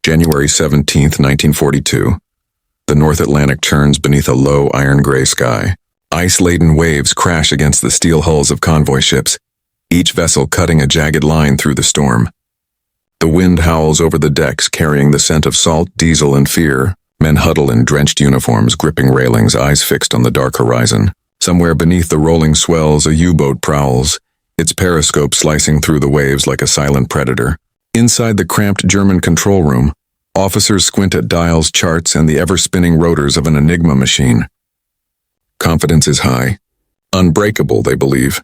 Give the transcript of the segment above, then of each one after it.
January 17, 1942. The North Atlantic churns beneath a low iron-gray sky. Ice-laden waves crash against the steel hulls of convoy ships, each vessel cutting a jagged line through the storm. The wind howls over the decks, carrying the scent of salt, diesel, and fear. Men huddle in drenched uniforms, gripping railings, eyes fixed on the dark horizon. Somewhere beneath the rolling swells, a U-boat prowls, its periscope slicing through the waves like a silent predator. Inside the cramped German control room, officers squint at dials, charts, and the ever-spinning rotors of an Enigma machine. Confidence is high. Unbreakable, they believe.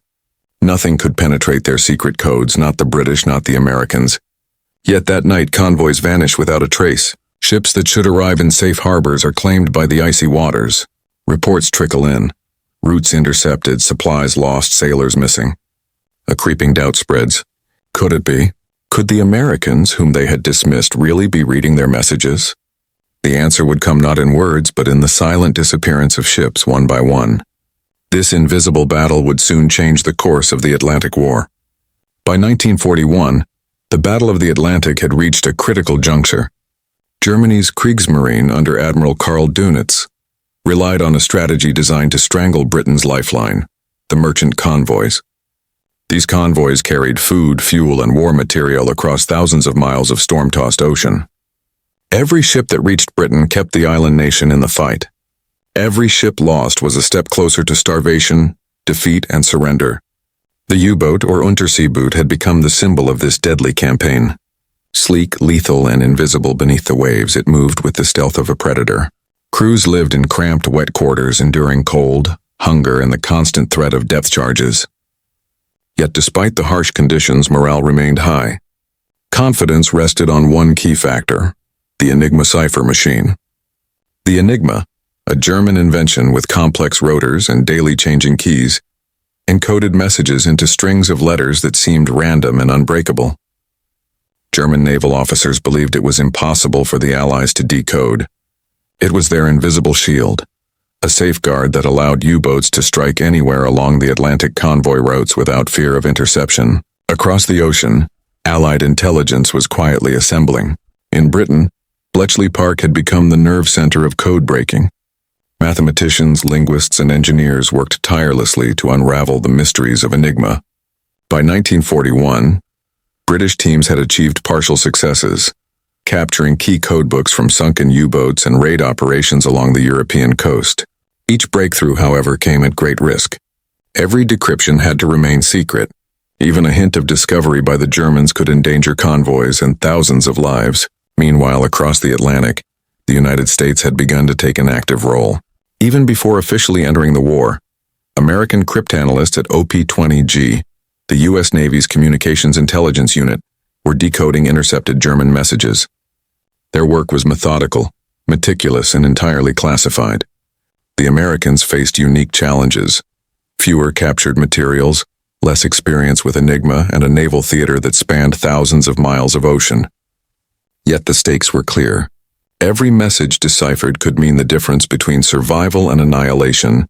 Nothing could penetrate their secret codes, not the British, not the Americans. Yet that night, convoys vanish without a trace. Ships that should arrive in safe harbors are claimed by the icy waters. Reports trickle in. Routes intercepted, supplies lost, sailors missing. A creeping doubt spreads. Could it be? Could the Americans, whom they had dismissed, really be reading their messages? The answer would come not in words, but in the silent disappearance of ships one by one. This invisible battle would soon change the course of the Atlantic War. By 1941, the Battle of the Atlantic had reached a critical juncture. Germany's Kriegsmarine under Admiral Karl Dönitz relied on a strategy designed to strangle Britain's lifeline, the merchant convoys. These convoys carried food, fuel, and war material across thousands of miles of storm-tossed ocean. Every ship that reached Britain kept the island nation in the fight. Every ship lost was a step closer to starvation, defeat, and surrender. The U-boat, or Unterseeboot, had become the symbol of this deadly campaign. Sleek, lethal, and invisible beneath the waves, it moved with the stealth of a predator. Crews lived in cramped, wet quarters, enduring cold, hunger, and the constant threat of depth charges. Yet despite the harsh conditions, morale remained high. Confidence rested on one key factor: the Enigma cipher machine. The Enigma, a German invention with complex rotors and daily changing keys, encoded messages into strings of letters that seemed random and unbreakable. German naval officers believed it was impossible for the Allies to decode. It was their invisible shield, a safeguard that allowed U-boats to strike anywhere along the Atlantic convoy routes without fear of interception. Across the ocean, Allied intelligence was quietly assembling. In Britain, Bletchley Park had become the nerve center of code-breaking. Mathematicians, linguists, and engineers worked tirelessly to unravel the mysteries of Enigma. By 1941, British teams had achieved partial successes, capturing key codebooks from sunken U-boats and raid operations along the European coast. Each breakthrough, however, came at great risk. Every decryption had to remain secret. Even a hint of discovery by the Germans could endanger convoys and thousands of lives. Meanwhile, across the Atlantic, the United States had begun to take an active role. Even before officially entering the war, American cryptanalysts at OP-20-G, the U.S. Navy's Communications Intelligence Unit, were decoding intercepted German messages. Their work was methodical, meticulous, and entirely classified. The Americans faced unique challenges: fewer captured materials, less experience with Enigma, and a naval theater that spanned thousands of miles of ocean. Yet the stakes were clear. Every message deciphered could mean the difference between survival and annihilation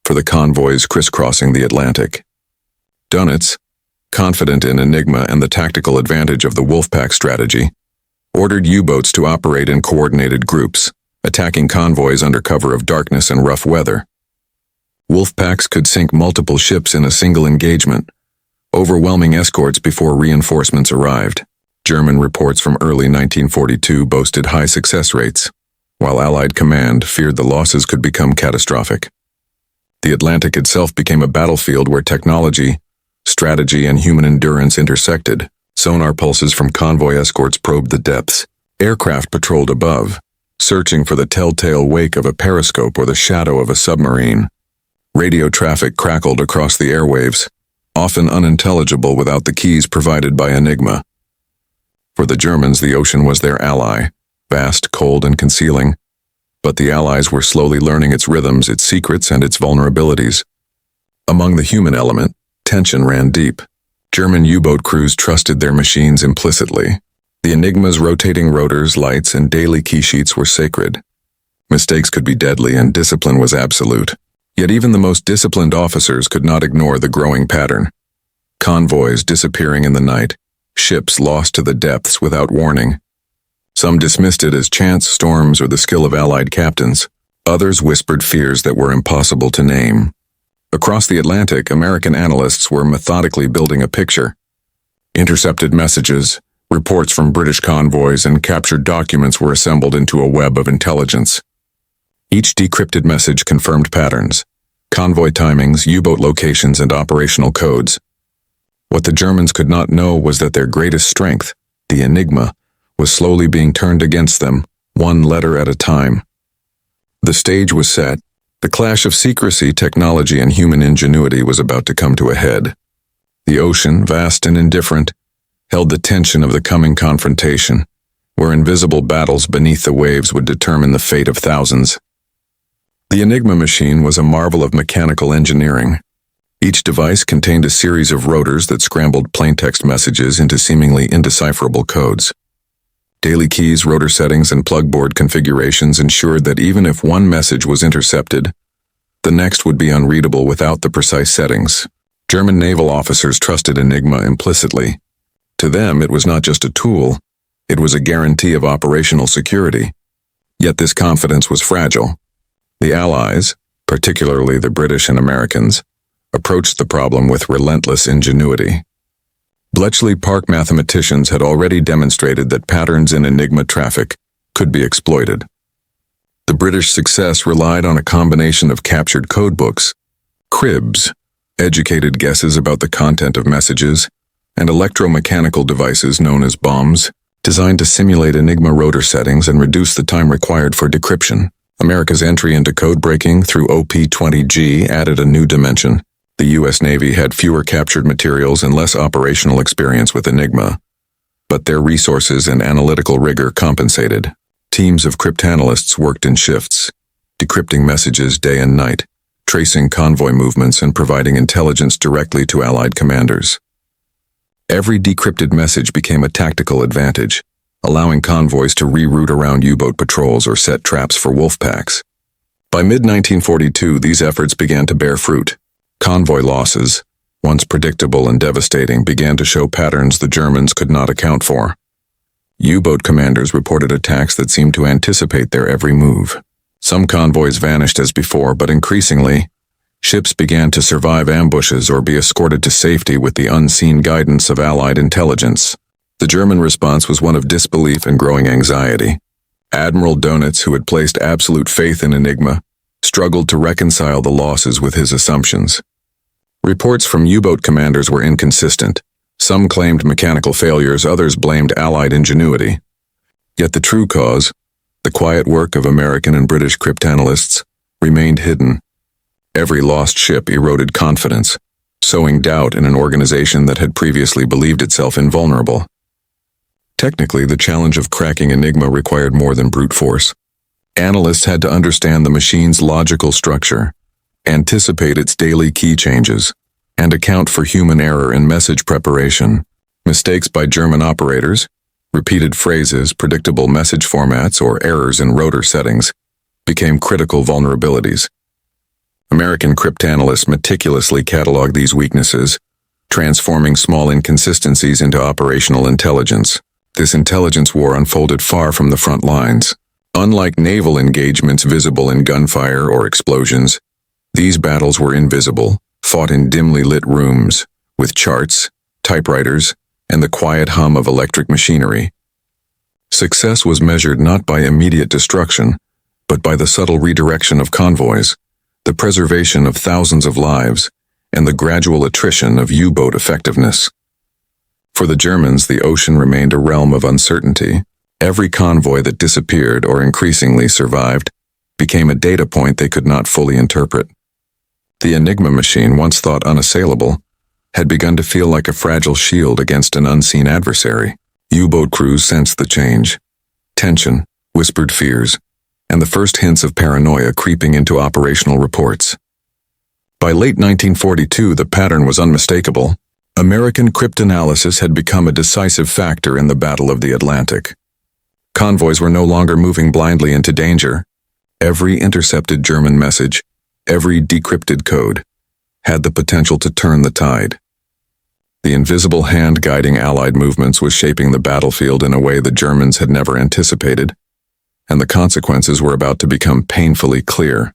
for the convoys crisscrossing the Atlantic. Dönitz, confident in Enigma and the tactical advantage of the Wolfpack strategy, ordered U-boats to operate in coordinated groups, attacking convoys under cover of darkness and rough weather. Wolfpacks could sink multiple ships in a single engagement, overwhelming escorts before reinforcements arrived. German reports from early 1942 boasted high success rates, while Allied command feared the losses could become catastrophic. The Atlantic itself became a battlefield where technology, strategy, and human endurance intersected. Sonar pulses from convoy escorts probed the depths. Aircraft patrolled above, searching for the telltale wake of a periscope or the shadow of a submarine. Radio traffic crackled across the airwaves, often unintelligible without the keys provided by Enigma. For the Germans, the ocean was their ally, vast, cold, and concealing. But the Allies were slowly learning its rhythms, its secrets, and its vulnerabilities. Among the human element, tension ran deep. German U-boat crews trusted their machines implicitly. The Enigma's rotating rotors, lights, and daily key sheets were sacred. Mistakes could be deadly, and discipline was absolute. Yet even the most disciplined officers could not ignore the growing pattern. Convoys disappearing in the night, ships lost to the depths without warning. Some dismissed it as chance storms or the skill of Allied captains. Others whispered fears that were impossible to name. Across the Atlantic, American analysts were methodically building a picture. Intercepted messages, reports from British convoys, and captured documents were assembled into a web of intelligence. Each decrypted message confirmed patterns, convoy timings, U-boat locations, and operational codes. What the Germans could not know was that their greatest strength, the Enigma, was slowly being turned against them, one letter at a time. The stage was set. The clash of secrecy, technology, and human ingenuity was about to come to a head. The ocean, vast and indifferent, held the tension of the coming confrontation, where invisible battles beneath the waves would determine the fate of thousands. The Enigma machine was a marvel of mechanical engineering. Each device contained a series of rotors that scrambled plaintext messages into seemingly indecipherable codes. Daily keys, rotor settings, and plugboard configurations ensured that even if one message was intercepted, the next would be unreadable without the precise settings. German naval officers trusted Enigma implicitly. To them, it was not just a tool, it was a guarantee of operational security. Yet this confidence was fragile. The Allies, particularly the British and Americans, approached the problem with relentless ingenuity. Bletchley Park mathematicians had already demonstrated that patterns in Enigma traffic could be exploited. The British success relied on a combination of captured codebooks, cribs, educated guesses about the content of messages, and electromechanical devices known as bombs, designed to simulate Enigma rotor settings and reduce the time required for decryption. America's entry into code-breaking through OP-20-G added a new dimension. The U.S. Navy had fewer captured materials and less operational experience with Enigma, but their resources and analytical rigor compensated. Teams of cryptanalysts worked in shifts, decrypting messages day and night, tracing convoy movements and providing intelligence directly to Allied commanders. Every decrypted message became a tactical advantage, allowing convoys to reroute around U-boat patrols or set traps for wolf packs. By mid-1942, these efforts began to bear fruit. Convoy losses, once predictable and devastating, began to show patterns the Germans could not account for. U-boat commanders reported attacks that seemed to anticipate their every move. Some convoys vanished as before, but increasingly, ships began to survive ambushes or be escorted to safety with the unseen guidance of Allied intelligence. The German response was one of disbelief and growing anxiety. Admiral Dönitz, who had placed absolute faith in Enigma, struggled to reconcile the losses with his assumptions. Reports from U-boat commanders were inconsistent. Some claimed mechanical failures, others blamed Allied ingenuity. Yet the true cause, the quiet work of American and British cryptanalysts, remained hidden. Every lost ship eroded confidence, sowing doubt in an organization that had previously believed itself invulnerable. Technically, the challenge of cracking Enigma required more than brute force. Analysts had to understand the machine's logical structure, anticipate its daily key changes, and account for human error in message preparation. Mistakes by German operators, repeated phrases, predictable message formats, or errors in rotor settings became critical vulnerabilities. American cryptanalysts meticulously cataloged these weaknesses, transforming small inconsistencies into operational intelligence. This intelligence war unfolded far from the front lines. Unlike naval engagements visible in gunfire or explosions, these battles were invisible, fought in dimly lit rooms, with charts, typewriters, and the quiet hum of electric machinery. Success was measured not by immediate destruction, but by the subtle redirection of convoys, the preservation of thousands of lives, and the gradual attrition of U-boat effectiveness. For the Germans, the ocean remained a realm of uncertainty. Every convoy that disappeared or increasingly survived became a data point they could not fully interpret. The Enigma machine, once thought unassailable, had begun to feel like a fragile shield against an unseen adversary. U-boat crews sensed the change. Tension, whispered fears, and the first hints of paranoia creeping into operational reports. By late 1942, the pattern was unmistakable. American cryptanalysis had become a decisive factor in the Battle of the Atlantic. Convoys were no longer moving blindly into danger. Every intercepted German message, every decrypted code, had the potential to turn the tide. The invisible hand guiding Allied movements was shaping the battlefield in a way the Germans had never anticipated, and the consequences were about to become painfully clear.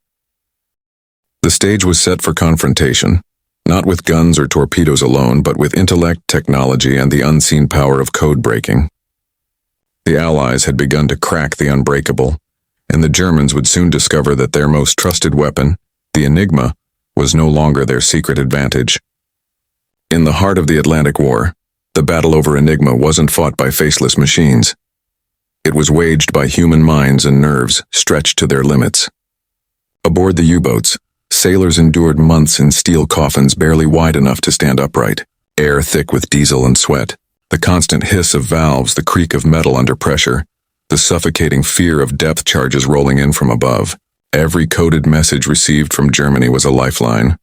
The stage was set for confrontation, not with guns or torpedoes alone, but with intellect, technology, and the unseen power of code breaking. The Allies had begun to crack the Unbreakable, and the Germans would soon discover that their most trusted weapon, the Enigma, was no longer their secret advantage. In the heart of the Atlantic War, the battle over Enigma wasn't fought by faceless machines. It was waged by human minds and nerves stretched to their limits. Aboard the U-boats, sailors endured months in steel coffins barely wide enough to stand upright, air thick with diesel and sweat, the constant hiss of valves, the creak of metal under pressure, the suffocating fear of depth charges rolling in from above. Every coded message received from Germany was a lifeline.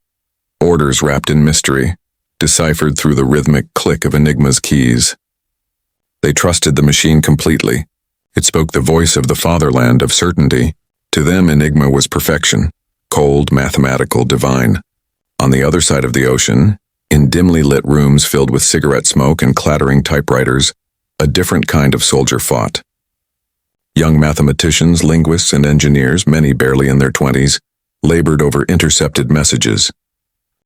Orders wrapped in mystery, deciphered through the rhythmic click of Enigma's keys. They trusted the machine completely. It spoke the voice of the fatherland of certainty. To them, Enigma was perfection, cold, mathematical, divine. On the other side of the ocean, in dimly lit rooms filled with cigarette smoke and clattering typewriters, a different kind of soldier fought. Young mathematicians, linguists, and engineers, many barely in their 20s, labored over intercepted messages.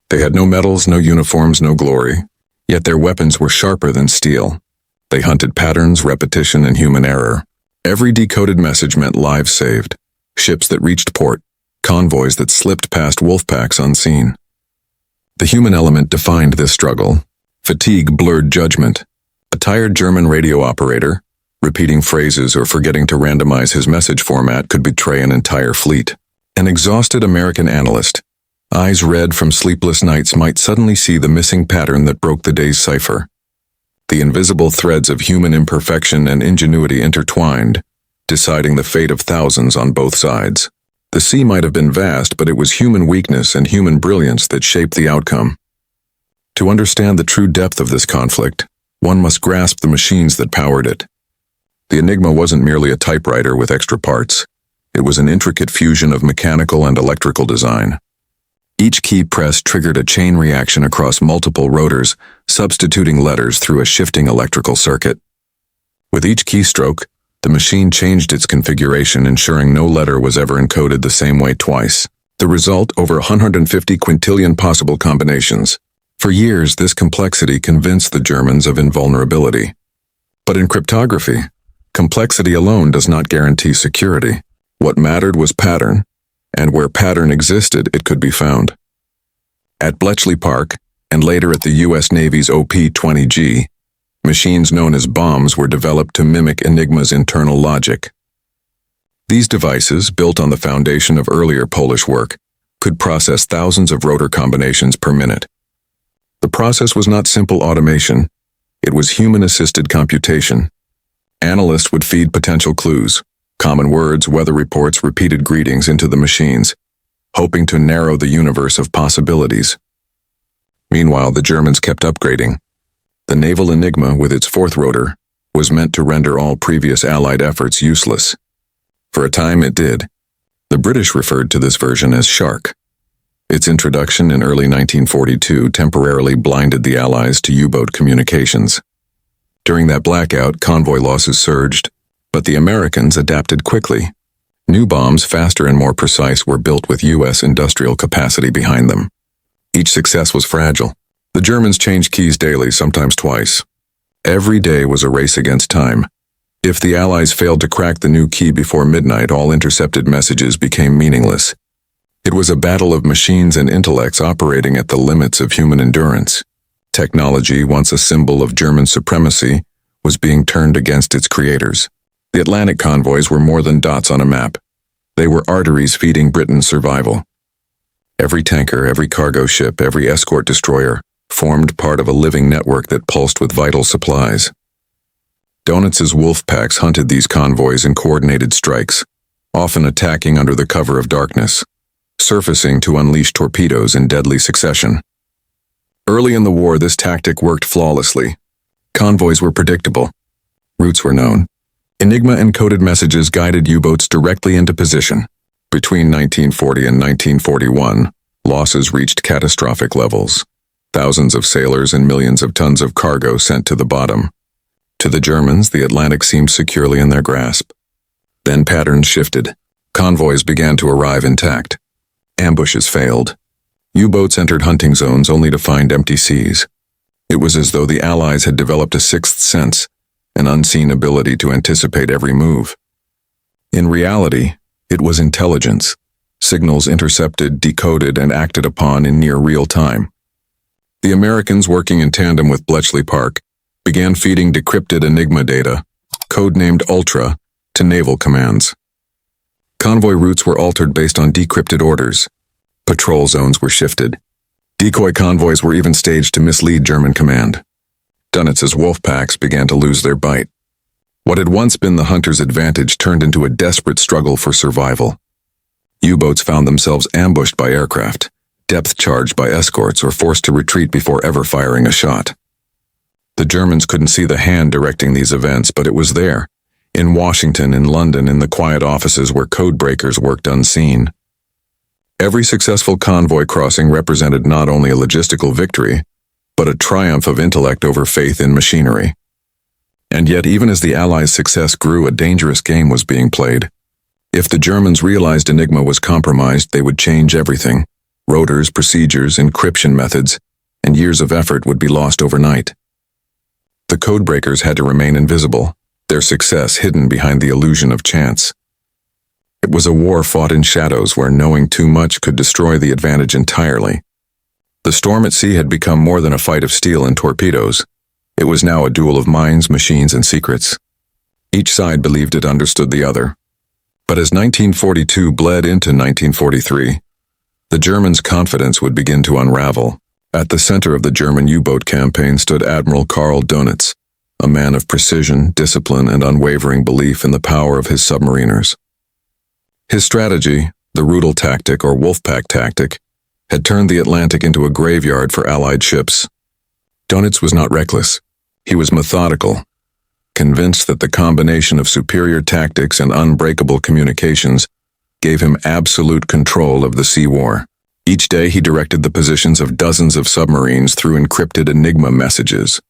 They had no medals, no uniforms, no glory, yet their weapons were sharper than steel. They hunted patterns, repetition, and human error. Every decoded message meant lives saved, ships that reached port, convoys that slipped past wolf packs unseen. The human element defined this struggle. Fatigue blurred judgment. A tired German radio operator, repeating phrases or forgetting to randomize his message format, could betray an entire fleet. An exhausted American analyst, eyes red from sleepless nights, might suddenly see the missing pattern that broke the day's cipher. The invisible threads of human imperfection and ingenuity intertwined, deciding the fate of thousands on both sides. The sea might have been vast, but it was human weakness and human brilliance that shaped the outcome. To understand the true depth of this conflict, one must grasp the machines that powered it. The Enigma wasn't merely a typewriter with extra parts. It was an intricate fusion of mechanical and electrical design. Each key press triggered a chain reaction across multiple rotors, substituting letters through a shifting electrical circuit. With each keystroke, the machine changed its configuration, ensuring no letter was ever encoded the same way twice. The result, over 150 quintillion possible combinations. For years, this complexity convinced the Germans of invulnerability. But in cryptography, complexity alone does not guarantee security. What mattered was pattern, and where pattern existed, it could be found. At Bletchley Park, and later at the U.S. Navy's OP-20-G, machines known as bombs were developed to mimic Enigma's internal logic. These devices, built on the foundation of earlier Polish work, could process thousands of rotor combinations per minute. The process was not simple automation. It was human-assisted computation. Analysts would feed potential clues, common words, weather reports, repeated greetings into the machines, hoping to narrow the universe of possibilities. Meanwhile, the Germans kept upgrading. The naval Enigma, with its fourth rotor, was meant to render all previous Allied efforts useless. For a time it did. The British referred to this version as Shark. Its introduction in early 1942 temporarily blinded the Allies to U-boat communications. During that blackout, convoy losses surged, but the Americans adapted quickly. New bombs, faster and more precise, were built with U.S. industrial capacity behind them. Each success was fragile. The Germans changed keys daily, sometimes twice. Every day was a race against time. If the Allies failed to crack the new key before midnight, all intercepted messages became meaningless. It was a battle of machines and intellects operating at the limits of human endurance. Technology, once a symbol of German supremacy, was being turned against its creators. The Atlantic convoys were more than dots on a map. They were arteries feeding Britain's survival. Every tanker, every cargo ship, every escort destroyer formed part of a living network that pulsed with vital supplies. Donuts' wolf packs hunted these convoys in coordinated strikes, often attacking under the cover of darkness, surfacing to unleash torpedoes in deadly succession. Early in the war, this tactic worked flawlessly. Convoys were predictable. Routes were known. Enigma encoded messages guided U-boats directly into position. Between 1940 and 1941, losses reached catastrophic levels. thousands of sailors and millions of tons of cargo sent to the bottom. To the Germans, the Atlantic seemed securely in their grasp. Then patterns shifted. Convoys began to arrive intact. Ambushes failed. U-boats entered hunting zones only to find empty seas. It was as though the Allies had developed a sixth sense, an unseen ability to anticipate every move. In reality, it was intelligence, signals intercepted, decoded, and acted upon in near real time. The Americans, working in tandem with Bletchley Park, began feeding decrypted Enigma data, codenamed Ultra, to naval commands. Convoy routes were altered based on decrypted orders. Patrol zones were shifted. Decoy convoys were even staged to mislead German command. Donitz's wolf packs began to lose their bite. What had once been the hunter's advantage turned into a desperate struggle for survival. U-boats found themselves ambushed by aircraft, depth-charged by escorts, or forced to retreat before ever firing a shot. The Germans couldn't see the hand directing these events, but it was there, in Washington, in London, in the quiet offices where codebreakers worked unseen. Every successful convoy crossing represented not only a logistical victory, but a triumph of intellect over faith in machinery. And yet, even as the Allies' success grew, a dangerous game was being played. If the Germans realized Enigma was compromised, they would change everything. Rotors, procedures, encryption methods, and years of effort would be lost overnight. The codebreakers had to remain invisible, their success hidden behind the illusion of chance. It was a war fought in shadows where knowing too much could destroy the advantage entirely. The storm at sea had become more than a fight of steel and torpedoes. It was now a duel of minds, machines, and secrets. Each side believed it understood the other. But as 1942 bled into 1943, the Germans' confidence would begin to unravel. At the center of the German U-boat campaign stood Admiral Karl Dönitz, a man of precision, discipline, and unwavering belief in the power of his submariners. His strategy, the Rudel tactic or Wolfpack tactic, had turned the Atlantic into a graveyard for Allied ships. Dönitz was not reckless. He was methodical, convinced that the combination of superior tactics and unbreakable communications gave him absolute control of the sea war. Each day he directed the positions of dozens of submarines through encrypted Enigma messages.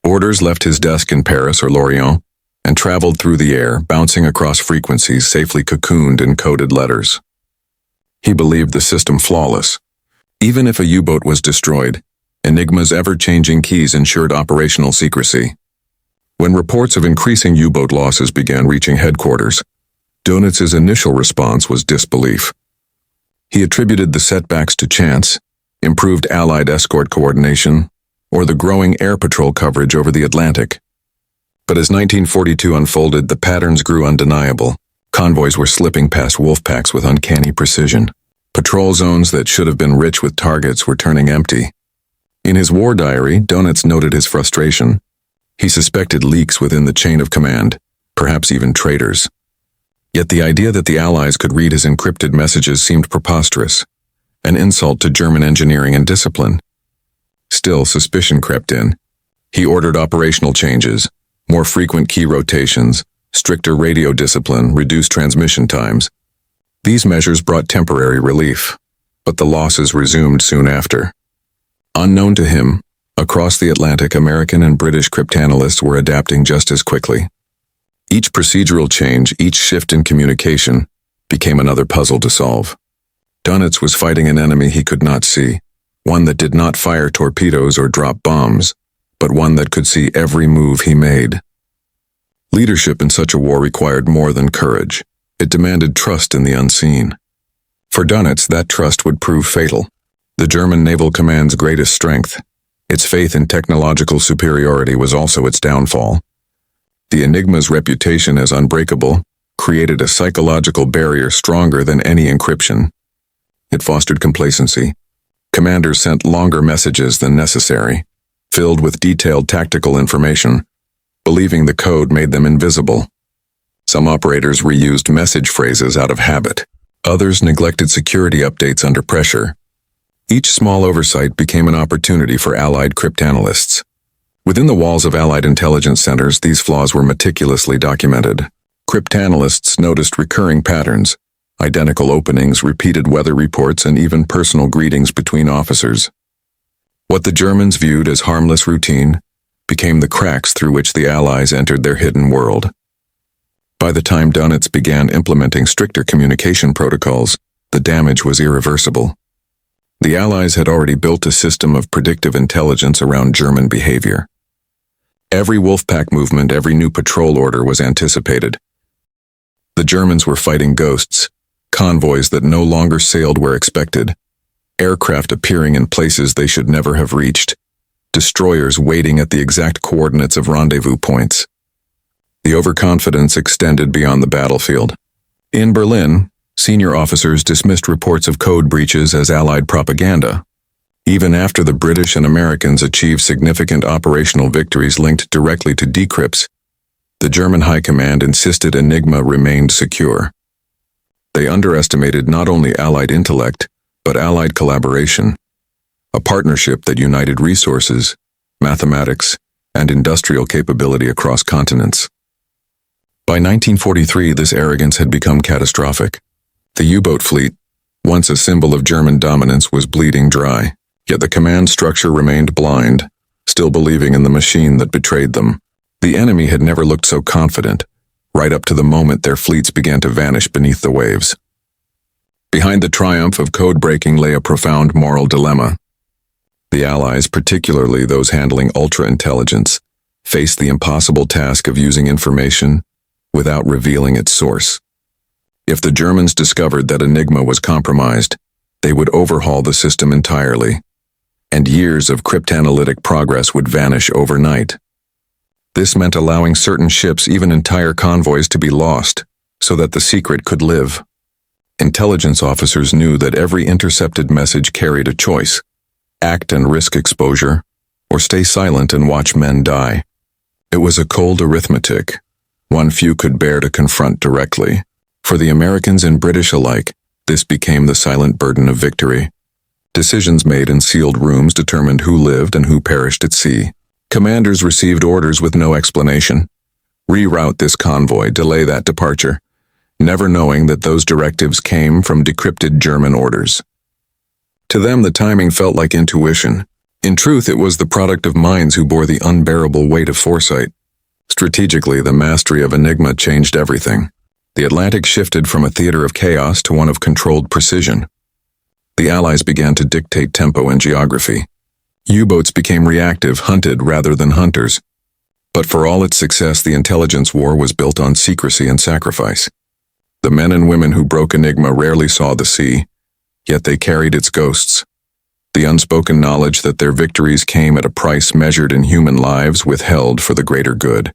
Orders left his desk in Paris or Lorient and traveled through the air, bouncing across frequencies safely cocooned in coded letters. He believed the system flawless. Even if a U-boat was destroyed, Enigma's ever-changing keys ensured operational secrecy. When reports of increasing U-boat losses began reaching headquarters, Dönitz's initial response was disbelief. He attributed the setbacks to chance, improved Allied escort coordination, or the growing air patrol coverage over the Atlantic. But as 1942 unfolded, the patterns grew undeniable. Convoys were slipping past wolf packs with uncanny precision. Patrol zones that should have been rich with targets were turning empty. In his war diary, Dönitz noted his frustration. He suspected leaks within the chain of command, perhaps even traitors. Yet the idea that the Allies could read his encrypted messages seemed preposterous, an insult to German engineering and discipline. Still, suspicion crept in. He ordered operational changes, more frequent key rotations, stricter radio discipline, reduced transmission times. These measures brought temporary relief, but the losses resumed soon after. Unknown to him, across the Atlantic, American and British cryptanalysts were adapting just as quickly. Each procedural change, each shift in communication, became another puzzle to solve. Dönitz was fighting an enemy he could not see, one that did not fire torpedoes or drop bombs, but one that could see every move he made. Leadership in such a war required more than courage. It demanded trust in the unseen. For Dönitz, that trust would prove fatal. The German Naval Command's greatest strength, its faith in technological superiority, was also its downfall. The Enigma's reputation as unbreakable created a psychological barrier stronger than any encryption. It fostered complacency. Commanders sent longer messages than necessary, filled with detailed tactical information, believing the code made them invisible. Some operators reused message phrases out of habit. Others neglected security updates under pressure. Each small oversight became an opportunity for Allied cryptanalysts. Within the walls of Allied intelligence centers, these flaws were meticulously documented. Cryptanalysts noticed recurring patterns, identical openings, repeated weather reports, and even personal greetings between officers. What the Germans viewed as harmless routine became the cracks through which the Allies entered their hidden world. By the time Dönitz began implementing stricter communication protocols, the damage was irreversible. The Allies had already built a system of predictive intelligence around German behavior. Every Wolfpack movement, every new patrol order was anticipated. The Germans were fighting ghosts, convoys that no longer sailed where expected, aircraft appearing in places they should never have reached, destroyers waiting at the exact coordinates of rendezvous points. The overconfidence extended beyond the battlefield. In Berlin, senior officers dismissed reports of code breaches as Allied propaganda. Even after the British and Americans achieved significant operational victories linked directly to decrypts, the German High Command insisted Enigma remained secure. They underestimated not only Allied intellect, but Allied collaboration, a partnership that united resources, mathematics, and industrial capability across continents. By 1943, this arrogance had become catastrophic. The U-boat fleet, once a symbol of German dominance, was bleeding dry, yet the command structure remained blind, still believing in the machine that betrayed them. The enemy had never looked so confident, right up to the moment their fleets began to vanish beneath the waves. Behind the triumph of code-breaking lay a profound moral dilemma. The Allies, particularly those handling ultra-intelligence, faced the impossible task of using information without revealing its source. If the Germans discovered that Enigma was compromised, they would overhaul the system entirely, and years of cryptanalytic progress would vanish overnight. This meant allowing certain ships, even entire convoys, to be lost, so that the secret could live. Intelligence officers knew that every intercepted message carried a choice: act and risk exposure, or stay silent and watch men die. It was a cold arithmetic, one few could bear to confront directly. For the Americans and British alike, this became the silent burden of victory. Decisions made in sealed rooms determined who lived and who perished at sea. Commanders received orders with no explanation. Reroute this convoy, delay that departure, never knowing that those directives came from decrypted German orders. To them, the timing felt like intuition. In truth, it was the product of minds who bore the unbearable weight of foresight. Strategically, the mastery of Enigma changed everything. The Atlantic shifted from a theater of chaos to one of controlled precision. The Allies began to dictate tempo and geography. U-boats became reactive, hunted rather than hunters. But for all its success, the intelligence war was built on secrecy and sacrifice. The men and women who broke Enigma rarely saw the sea, yet they carried its ghosts. The unspoken knowledge that their victories came at a price measured in human lives withheld for the greater good.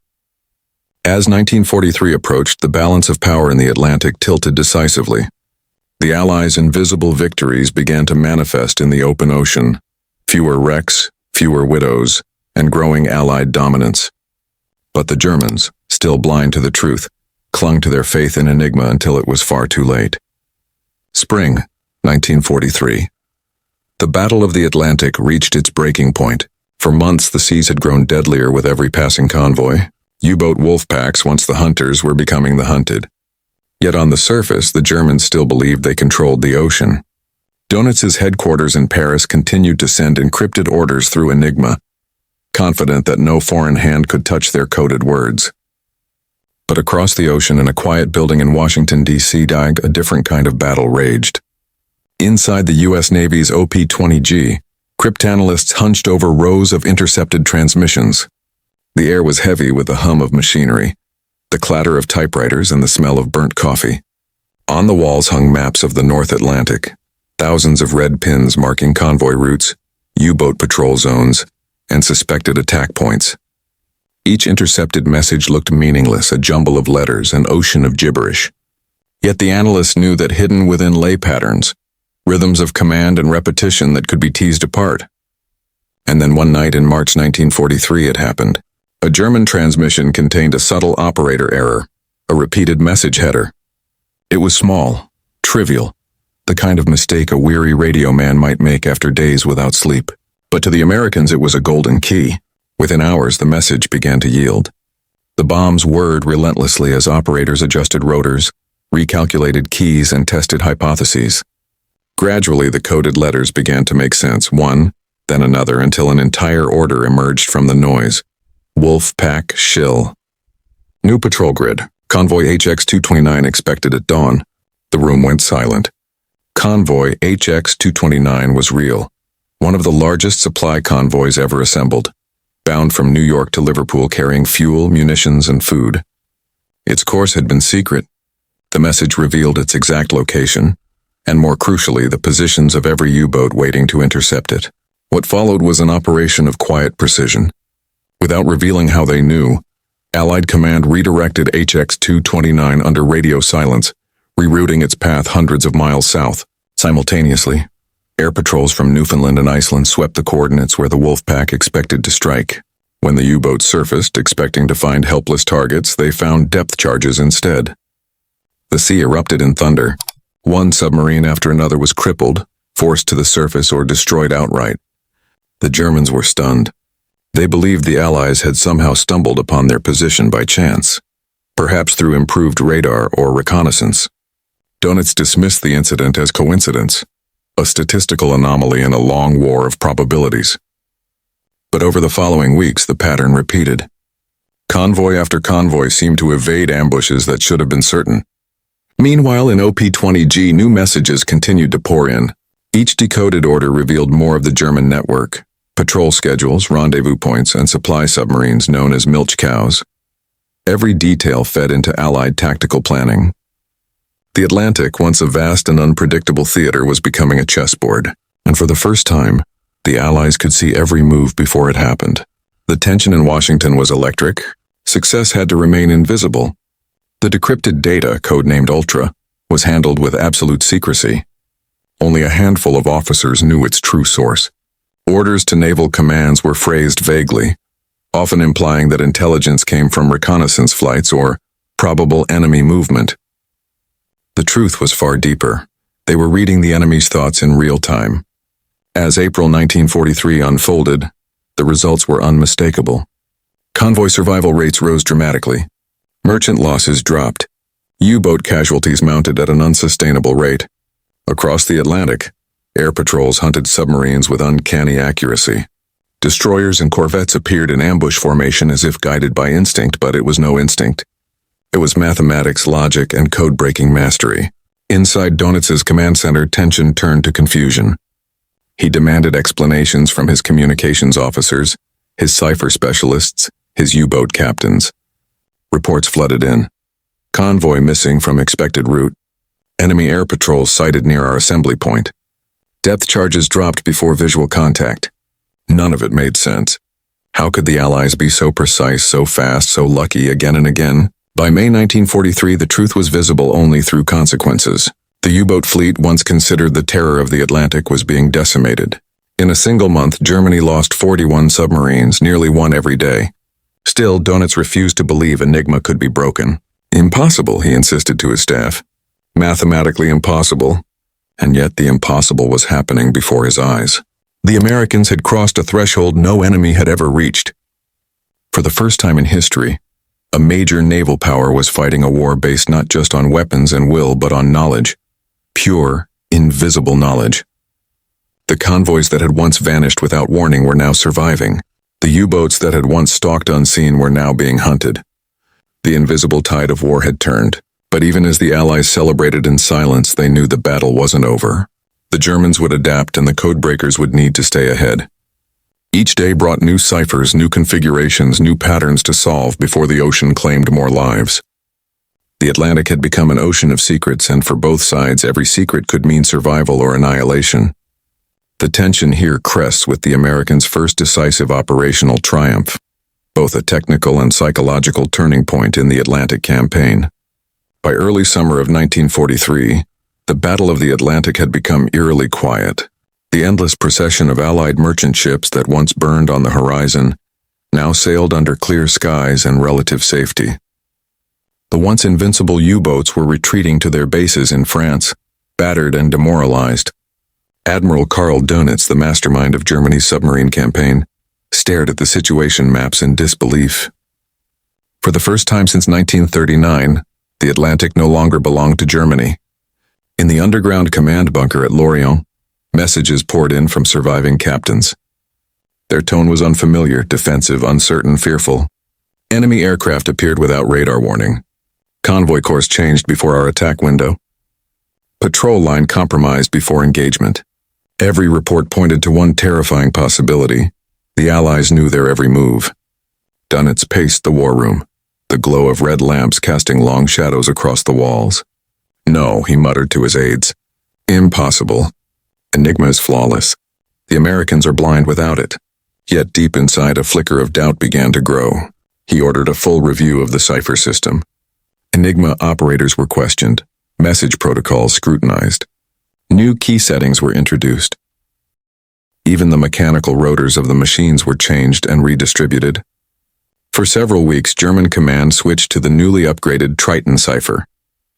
As 1943 approached, the balance of power in the Atlantic tilted decisively. The Allies' invisible victories began to manifest in the open ocean: fewer wrecks, fewer widows, and growing Allied dominance. But the Germans, still blind to the truth, clung to their faith in Enigma until it was far too late. Spring, 1943. The Battle of the Atlantic reached its breaking point. For months, the seas had grown deadlier with every passing convoy. U-boat wolfpacks, once the hunters, were becoming the hunted. Yet on the surface, the Germans still believed they controlled the ocean. Dönitz's headquarters in Paris continued to send encrypted orders through Enigma, confident that no foreign hand could touch their coded words. But across the ocean, in a quiet building in Washington, D.C., a different kind of battle raged. Inside the U.S. Navy's OP-20-G, cryptanalysts hunched over rows of intercepted transmissions. The air was heavy with the hum of machinery, the clatter of typewriters, and the smell of burnt coffee. On the walls hung maps of the North Atlantic, thousands of red pins marking convoy routes, U-boat patrol zones, and suspected attack points. Each intercepted message looked meaningless, a jumble of letters, an ocean of gibberish. Yet the analysts knew that hidden within lay patterns, rhythms of command and repetition that could be teased apart. And then one night in March 1943 it happened. A German transmission contained a subtle operator error, a repeated message header. It was small, trivial, the kind of mistake a weary radio man might make after days without sleep. But to the Americans it was a golden key. Within hours the message began to yield. The bombs whirred relentlessly as operators adjusted rotors, recalculated keys, and tested hypotheses. Gradually the coded letters began to make sense. 1. then another until an entire order emerged from the noise. Wolf Pack Shill. New patrol grid. Convoy HX-229 expected at dawn. The room went silent. Convoy HX-229 was real. One of the largest supply convoys ever assembled, bound from New York to Liverpool carrying fuel, munitions, and food. Its course had been secret. The message revealed its exact location, and more crucially, the positions of every U-boat waiting to intercept it. What followed was an operation of quiet precision. Without revealing how they knew, Allied command redirected HX-229 under radio silence, rerouting its path hundreds of miles south. Simultaneously, air patrols from Newfoundland and Iceland swept the coordinates where the Wolfpack expected to strike. When the U-boats surfaced, expecting to find helpless targets, they found depth charges instead. The sea erupted in thunder. One submarine after another was crippled, forced to the surface, or destroyed outright. The Germans were stunned. They believed the Allies had somehow stumbled upon their position by chance, perhaps through improved radar or reconnaissance. Dönitz dismissed the incident as coincidence, a statistical anomaly in a long war of probabilities. But over the following weeks, the pattern repeated. Convoy after convoy seemed to evade ambushes that should have been certain. Meanwhile, in OP-20-G, new messages continued to pour in. Each decoded order revealed more of the German network, patrol schedules, rendezvous points, and supply submarines known as milch cows. Every detail fed into Allied tactical planning. The Atlantic, once a vast and unpredictable theater, was becoming a chessboard, and for the first time, the Allies could see every move before it happened. The tension in Washington was electric. Success had to remain invisible. The decrypted data, codenamed Ultra, was handled with absolute secrecy. Only a handful of officers knew its true source. Orders to naval commands were phrased vaguely, often implying that intelligence came from reconnaissance flights or probable enemy movement. The truth was far deeper. They were reading the enemy's thoughts in real time. As April 1943 unfolded, the results were unmistakable. Convoy survival rates rose dramatically. Merchant losses dropped. U-boat casualties mounted at an unsustainable rate. Across the Atlantic, air patrols hunted submarines with uncanny accuracy. Destroyers and corvettes appeared in ambush formation as if guided by instinct, but it was no instinct. It was mathematics, logic, and code-breaking mastery. Inside Dönitz's command center, tension turned to confusion. He demanded explanations from his communications officers, his cipher specialists, his U-boat captains. Reports flooded in. Convoy missing from expected route. Enemy air patrols sighted near our assembly point. Depth charges dropped before visual contact. None of it made sense. How could the Allies be so precise, so fast, so lucky again and again? By May 1943, the truth was visible only through consequences. The U-boat fleet, once considered the terror of the Atlantic, was being decimated. In a single month, Germany lost 41 submarines, nearly one every day. Still, Dönitz refused to believe Enigma could be broken. Impossible, he insisted to his staff. Mathematically impossible. And yet the impossible was happening before his eyes. The Americans had crossed a threshold no enemy had ever reached. For the first time in history, a major naval power was fighting a war based not just on weapons and will, but on knowledge. Pure, invisible knowledge. The convoys that had once vanished without warning were now surviving. The U-boats that had once stalked unseen were now being hunted. The invisible tide of war had turned, but even as the Allies celebrated in silence, they knew the battle wasn't over. The Germans would adapt and the codebreakers would need to stay ahead. Each day brought new ciphers, new configurations, new patterns to solve before the ocean claimed more lives. The Atlantic had become an ocean of secrets, and for both sides, every secret could mean survival or annihilation. The tension here crests with the Americans' first decisive operational triumph, both a technical and psychological turning point in the Atlantic campaign. By early summer of 1943, the Battle of the Atlantic had become eerily quiet. The endless procession of Allied merchant ships that once burned on the horizon now sailed under clear skies and relative safety. The once invincible U-boats were retreating to their bases in France, battered and demoralized. Admiral Karl Dönitz, the mastermind of Germany's submarine campaign, stared at the situation maps in disbelief. For the first time since 1939, the Atlantic no longer belonged to Germany. In the underground command bunker at Lorient, messages poured in from surviving captains. Their tone was unfamiliar, defensive, uncertain, fearful. Enemy aircraft appeared without radar warning. Convoy course changed before our attack window. Patrol line compromised before engagement. Every report pointed to one terrifying possibility. The Allies knew their every move. Dönitz paced the war room, the glow of red lamps casting long shadows across the walls. No, he muttered to his aides. Impossible. Enigma is flawless. The Americans are blind without it. Yet deep inside, a flicker of doubt began to grow. He ordered a full review of the cipher system. Enigma operators were questioned, message protocols scrutinized. New key settings were introduced. Even the mechanical rotors of the machines were changed and redistributed. For several weeks, German command switched to the newly upgraded Triton cipher,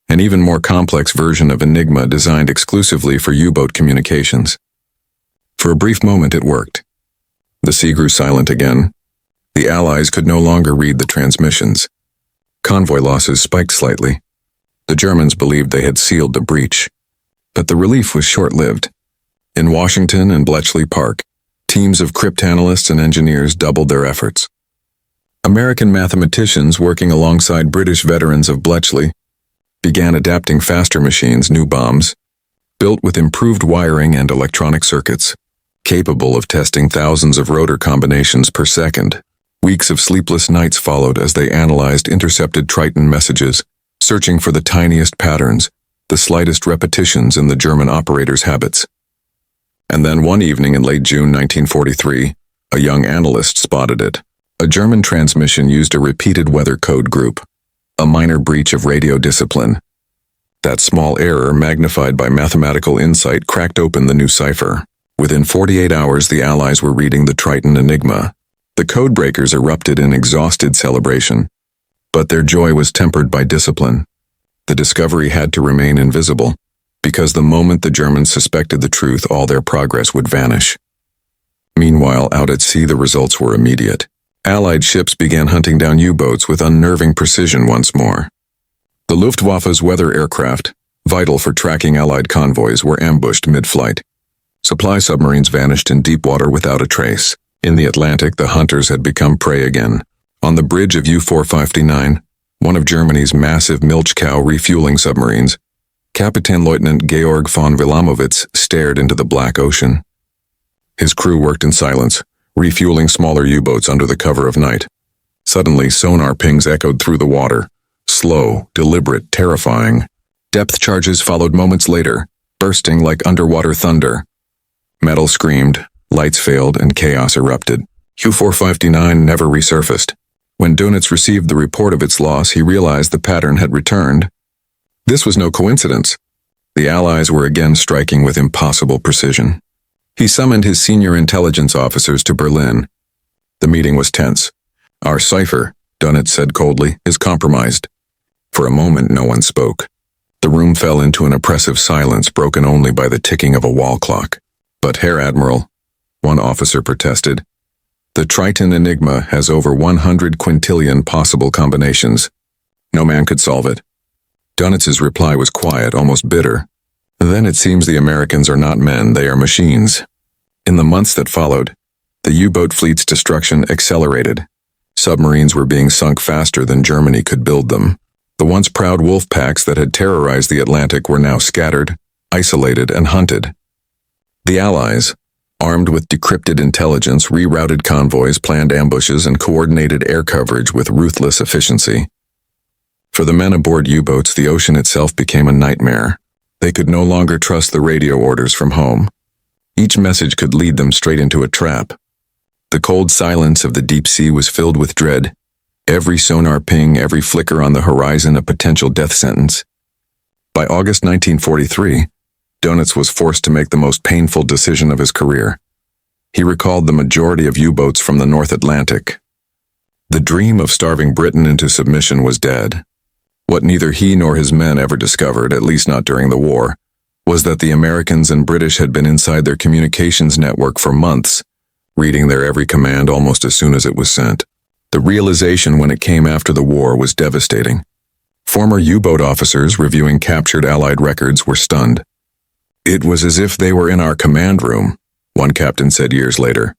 an even more complex version of Enigma designed exclusively for U-boat communications. For a brief moment it worked. The sea grew silent again. The Allies could no longer read the transmissions. Convoy losses spiked slightly. The Germans believed they had sealed the breach. But the relief was short-lived. In Washington and Bletchley Park, teams of cryptanalysts and engineers doubled their efforts. American mathematicians working alongside British veterans of Bletchley began adapting faster machines, new bombs, built with improved wiring and electronic circuits, capable of testing thousands of rotor combinations per second. Weeks of sleepless nights followed as they analyzed intercepted Triton messages, searching for the tiniest patterns, the slightest repetitions in the German operators' habits. And then one evening in late June 1943, a young analyst spotted it. A German transmission used a repeated weather code group, a minor breach of radio discipline. That small error, magnified by mathematical insight, cracked open the new cipher. Within 48 hours, the Allies were reading the Triton Enigma. The codebreakers erupted in exhausted celebration. But their joy was tempered by discipline. The discovery had to remain invisible, because the moment the Germans suspected the truth, all their progress would vanish. Meanwhile, out at sea, the results were immediate. Allied ships began hunting down U-boats with unnerving precision once more. The Luftwaffe's weather aircraft, vital for tracking Allied convoys, were ambushed mid-flight. Supply submarines vanished in deep water without a trace. In the Atlantic, the hunters had become prey again. On the bridge of U-459, one of Germany's massive milch cow refueling submarines, Kapitänleutnant Georg von Wilamowitz stared into the black ocean. His crew worked in silence, refueling smaller U-boats under the cover of night. Suddenly, sonar pings echoed through the water. Slow, deliberate, terrifying. Depth charges followed moments later, bursting like underwater thunder. Metal screamed, lights failed, and chaos erupted. U-459 never resurfaced. When Dönitz received the report of its loss, he realized the pattern had returned. This was no coincidence. The Allies were again striking with impossible precision. He summoned his senior intelligence officers to Berlin. The meeting was tense. "Our cipher," Dönitz said coldly, "is compromised." For a moment, no one spoke. The room fell into an oppressive silence, broken only by the ticking of a wall clock. "But, Herr Admiral," one officer protested, "the Triton Enigma has over 100 quintillion possible combinations. No man could solve it." Dönitz's reply was quiet, almost bitter. "Then it seems the Americans are not men, they are machines." In the months that followed, the U-boat fleet's destruction accelerated. Submarines were being sunk faster than Germany could build them. The once proud wolf packs that had terrorized the Atlantic were now scattered, isolated, and hunted. The Allies, armed with decrypted intelligence, rerouted convoys, planned ambushes, and coordinated air coverage with ruthless efficiency. For the men aboard U-boats, the ocean itself became a nightmare. They could no longer trust the radio orders from home. Each message could lead them straight into a trap. The cold silence of the deep sea was filled with dread. Every sonar ping, every flicker on the horizon, a potential death sentence. By August 1943, Dönitz was forced to make the most painful decision of his career. He recalled the majority of U-boats from the North Atlantic. The dream of starving Britain into submission was dead. What neither he nor his men ever discovered, at least not during the war, was that the Americans and British had been inside their communications network for months, reading their every command almost as soon as it was sent. The realization when it came after the war was devastating. Former U-boat officers reviewing captured Allied records were stunned. "It was as if they were in our command room," one captain said years later.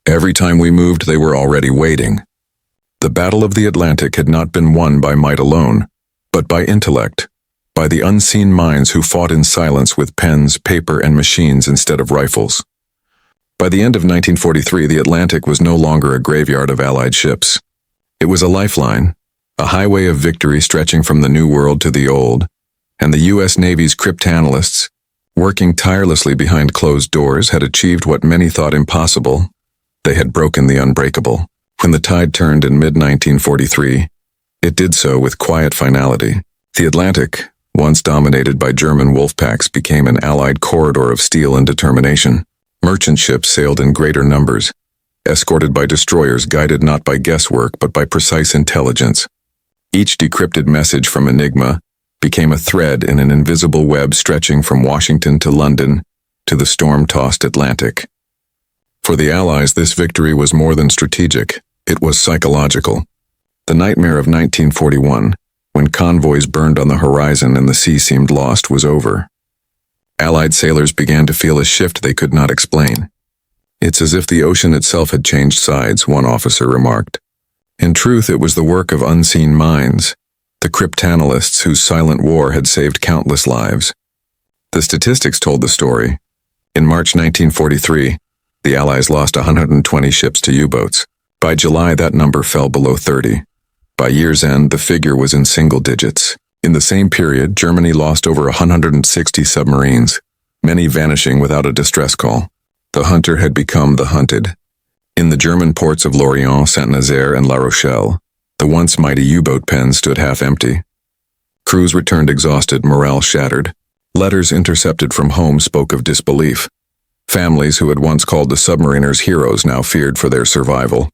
Every time we moved, they were already waiting. The Battle of the Atlantic had not been won by might alone, but by intellect, by the unseen minds who fought in silence with pens, paper, and machines instead of rifles. By the end of 1943, the Atlantic was no longer a graveyard of Allied ships. It was a lifeline, a highway of victory stretching from the New World to the Old, and the U.S. Navy's cryptanalysts, working tirelessly behind closed doors, had achieved what many thought impossible. They had broken the unbreakable. When the tide turned in mid-1943, it did so with quiet finality. The Atlantic, once dominated by German wolf packs, became an Allied corridor of steel and determination. Merchant ships sailed in greater numbers, escorted by destroyers guided not by guesswork but by precise intelligence. Each decrypted message from Enigma became a thread in an invisible web stretching from Washington to London to the storm-tossed Atlantic. For the Allies, this victory was more than strategic. It was psychological. The nightmare of 1941, when convoys burned on the horizon and the sea seemed lost, was over. Allied sailors began to feel a shift they could not explain. "It's as if the ocean itself had changed sides," one officer remarked. In truth, it was the work of unseen minds, the cryptanalysts whose silent war had saved countless lives. The statistics told the story. In March 1943, the Allies lost 120 ships to U-boats. By July, that number fell below 30. By year's end, the figure was in single digits. In the same period, Germany lost over 160 submarines, many vanishing without a distress call. The hunter had become the hunted. In the German ports of Lorient, Saint-Nazaire, and La Rochelle, the once mighty U-boat pens stood half empty. Crews returned exhausted, morale shattered. Letters intercepted from home spoke of disbelief. Families who had once called the submariners heroes now feared for their survival.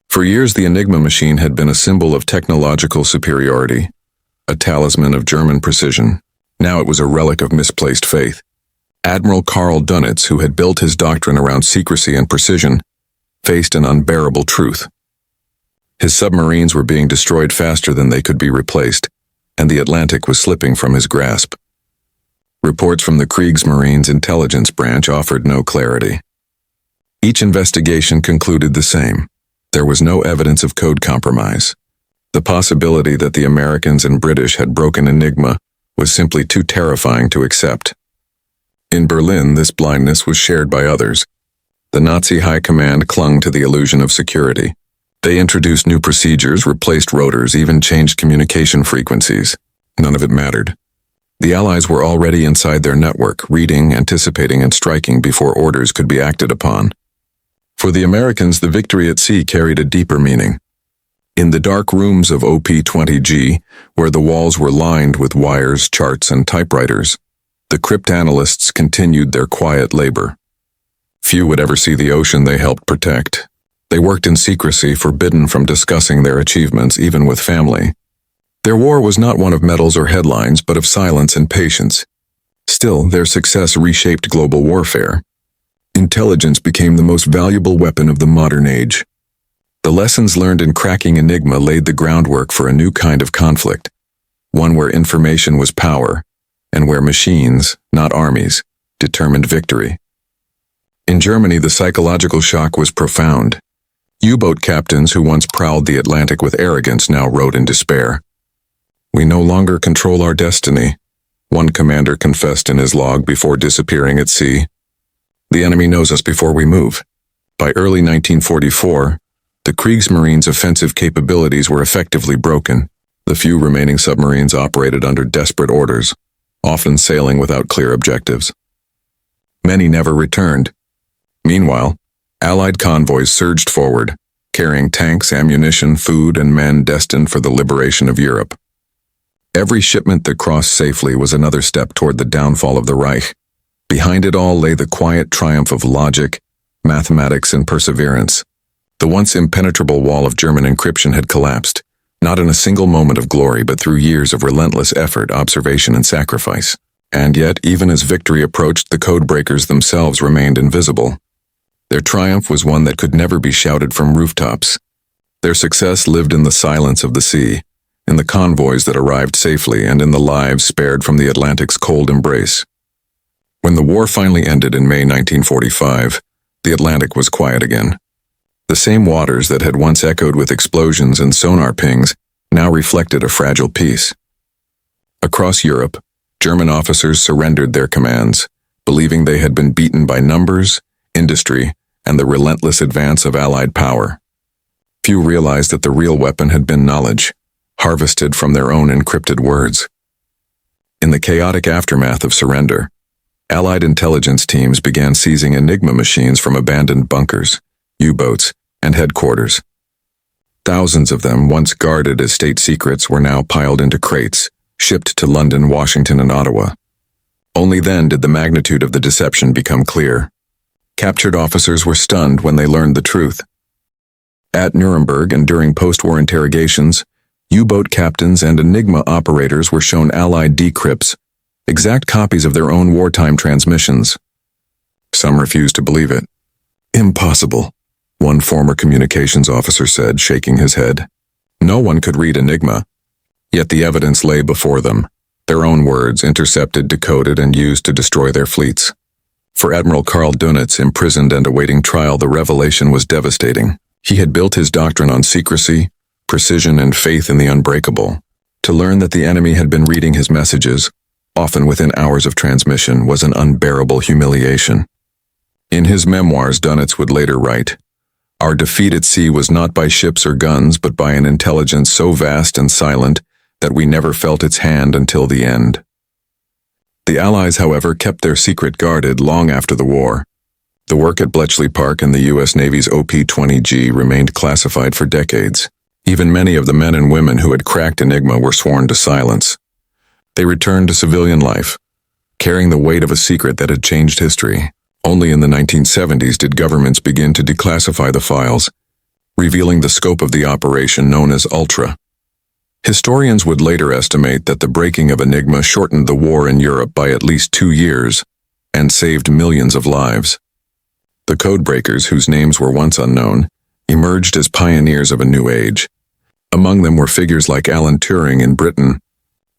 For years, the Enigma machine had been a symbol of technological superiority, a talisman of German precision. Now it was a relic of misplaced faith. Admiral Karl Dönitz, who had built his doctrine around secrecy and precision, faced an unbearable truth. His submarines were being destroyed faster than they could be replaced, and the Atlantic was slipping from his grasp. Reports from the Kriegsmarine's intelligence branch offered no clarity. Each investigation concluded the same. There was no evidence of code compromise. The possibility that the Americans and British had broken Enigma was simply too terrifying to accept. In Berlin, this blindness was shared by others. The Nazi high command clung to the illusion of security. They introduced new procedures, replaced rotors, even changed communication frequencies. None of it mattered. The Allies were already inside their network, reading, anticipating, and striking before orders could be acted upon. For the Americans, the victory at sea carried a deeper meaning. In the dark rooms of OP-20-G, where the walls were lined with wires, charts, and typewriters, the cryptanalysts continued their quiet labor. Few would ever see the ocean they helped protect. They worked in secrecy, forbidden from discussing their achievements even with family. Their war was not one of medals or headlines, but of silence and patience. Still, their success reshaped global warfare. Intelligence became the most valuable weapon of the modern age. The lessons learned in cracking Enigma laid the groundwork for a new kind of conflict, one where information was power, and where machines, not armies, determined victory. In Germany, the psychological shock was profound. U-boat captains who once prowled the Atlantic with arrogance now wrote in despair. "We no longer control our destiny," one commander confessed in his log before disappearing at sea. "The enemy knows us before we move." By early 1944, the Kriegsmarine's offensive capabilities were effectively broken. The few remaining submarines operated under desperate orders, often sailing without clear objectives. Many never returned. Meanwhile, Allied convoys surged forward, carrying tanks, ammunition, food, and men destined for the liberation of Europe. Every shipment that crossed safely was another step toward the downfall of the Reich. Behind it all lay the quiet triumph of logic, mathematics, and perseverance. The once impenetrable wall of German encryption had collapsed, not in a single moment of glory, but through years of relentless effort, observation, and sacrifice. And yet, even as victory approached, the codebreakers themselves remained invisible. Their triumph was one that could never be shouted from rooftops. Their success lived in the silence of the sea, in the convoys that arrived safely, and in the lives spared from the Atlantic's cold embrace. When the war finally ended in May 1945, the Atlantic was quiet again. The same waters that had once echoed with explosions and sonar pings now reflected a fragile peace. Across Europe, German officers surrendered their commands, believing they had been beaten by numbers, industry, and the relentless advance of Allied power. Few realized that the real weapon had been knowledge, harvested from their own encrypted words. In the chaotic aftermath of surrender, Allied intelligence teams began seizing Enigma machines from abandoned bunkers, U-boats, and headquarters. Thousands of them, once guarded as state secrets, were now piled into crates, shipped to London, Washington, and Ottawa. Only then did the magnitude of the deception become clear. Captured officers were stunned when they learned the truth. At Nuremberg and during post-war interrogations, U-boat captains and Enigma operators were shown Allied decrypts, exact copies of their own wartime transmissions. Some refused to believe it. "Impossible," one former communications officer said, shaking his head. No one could read Enigma, yet the evidence lay before them, their own words intercepted, decoded, and used to destroy their fleets. For Admiral Karl Dönitz, imprisoned and awaiting trial, the revelation was devastating. He had built his doctrine on secrecy, precision, and faith in the unbreakable. To learn that the enemy had been reading his messages, often within hours of transmission, was an unbearable humiliation. In his memoirs, Dönitz would later write, "Our defeat at sea was not by ships or guns, but by an intelligence so vast and silent that we never felt its hand until the end." The Allies, however, kept their secret guarded long after the war. The work at Bletchley Park and the U.S. Navy's OP-20-G remained classified for decades. Even many of the men and women who had cracked Enigma were sworn to silence. They returned to civilian life, carrying the weight of a secret that had changed history. Only in the 1970s did governments begin to declassify the files, revealing the scope of the operation known as Ultra. Historians would later estimate that the breaking of Enigma shortened the war in Europe by at least 2 years and saved millions of lives. The codebreakers, whose names were once unknown, emerged as pioneers of a new age. Among them were figures like Alan Turing in Britain,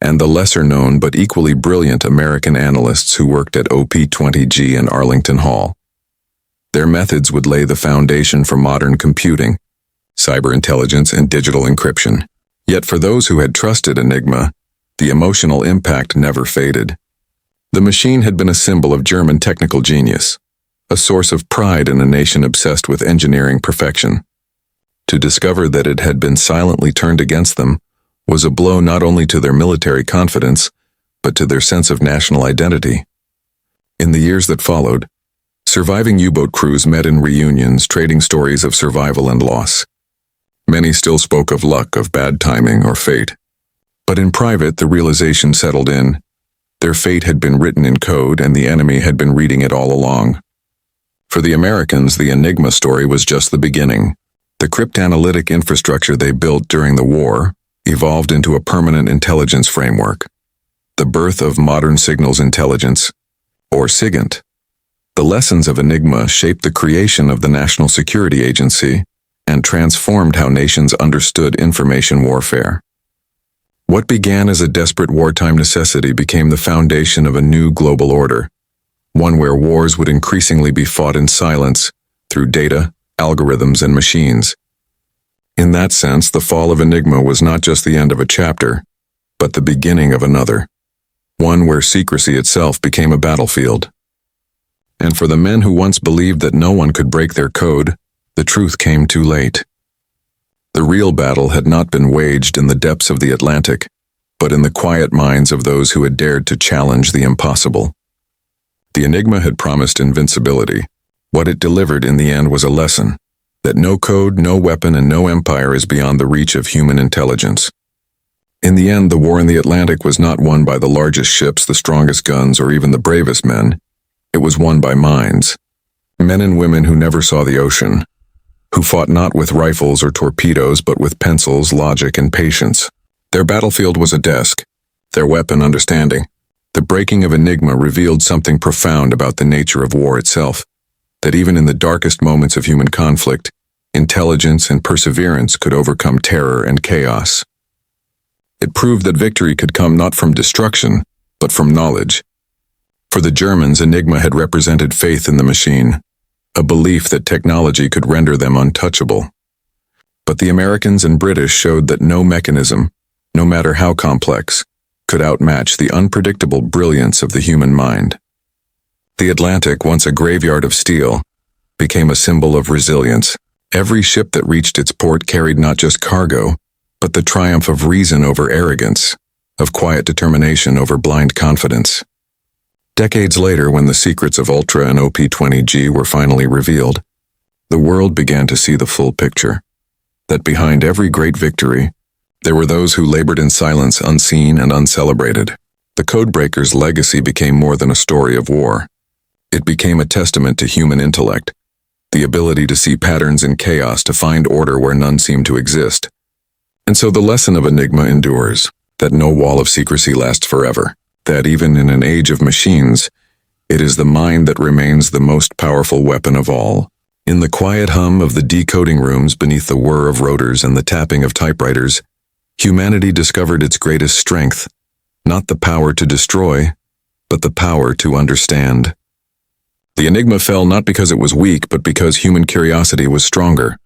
and the lesser-known but equally brilliant American analysts who worked at OP-20-G and Arlington Hall. Their methods would lay the foundation for modern computing, cyber intelligence, and digital encryption. Yet for those who had trusted Enigma, the emotional impact never faded. The machine had been a symbol of German technical genius, a source of pride in a nation obsessed with engineering perfection. To discover that it had been silently turned against them was a blow not only to their military confidence, but to their sense of national identity. In the years that followed, surviving U-boat crews met in reunions, trading stories of survival and loss. Many still spoke of luck, of bad timing, or fate. But in private, the realization settled in. Their fate had been written in code, and the enemy had been reading it all along. For the Americans, the Enigma story was just the beginning. The cryptanalytic infrastructure they built during the war evolved into a permanent intelligence framework. The birth of modern signals intelligence, or SIGINT. The lessons of Enigma shaped the creation of the National Security Agency and transformed how nations understood information warfare. What began as a desperate wartime necessity became the foundation of a new global order, one where wars would increasingly be fought in silence, through data, algorithms, and machines. In that sense, the fall of Enigma was not just the end of a chapter, but the beginning of another, one where secrecy itself became a battlefield. And for the men who once believed that no one could break their code, the truth came too late. The real battle had not been waged in the depths of the Atlantic, but in the quiet minds of those who had dared to challenge the impossible. The Enigma had promised invincibility. What it delivered in the end was a lesson that no code, no weapon, and no empire is beyond the reach of human intelligence. In the end, the war in the Atlantic was not won by the largest ships, the strongest guns, or even the bravest men. It was won by minds. Men and women who never saw the ocean, who fought not with rifles or torpedoes, but with pencils, logic, and patience. Their battlefield was a desk, their weapon understanding. The breaking of Enigma revealed something profound about the nature of war itself, that even in the darkest moments of human conflict, intelligence and perseverance could overcome terror and chaos. It proved that victory could come not from destruction, but from knowledge. For the Germans, Enigma had represented faith in the machine, a belief that technology could render them untouchable. But the Americans and British showed that no mechanism, no matter how complex, could outmatch the unpredictable brilliance of the human mind. The Atlantic, once a graveyard of steel, became a symbol of resilience. Every ship that reached its port carried not just cargo, but the triumph of reason over arrogance, of quiet determination over blind confidence. Decades later, when the secrets of Ultra and OP-20-G were finally revealed, the world began to see the full picture. That behind every great victory, there were those who labored in silence, unseen and uncelebrated. The codebreakers' legacy became more than a story of war. It became a testament to human intellect, the ability to see patterns in chaos, to find order where none seemed to exist. And so the lesson of Enigma endures, that no wall of secrecy lasts forever, that even in an age of machines, it is the mind that remains the most powerful weapon of all. In the quiet hum of the decoding rooms beneath the whir of rotors and the tapping of typewriters, humanity discovered its greatest strength, not the power to destroy, but the power to understand. The Enigma fell not because it was weak, but because human curiosity was stronger.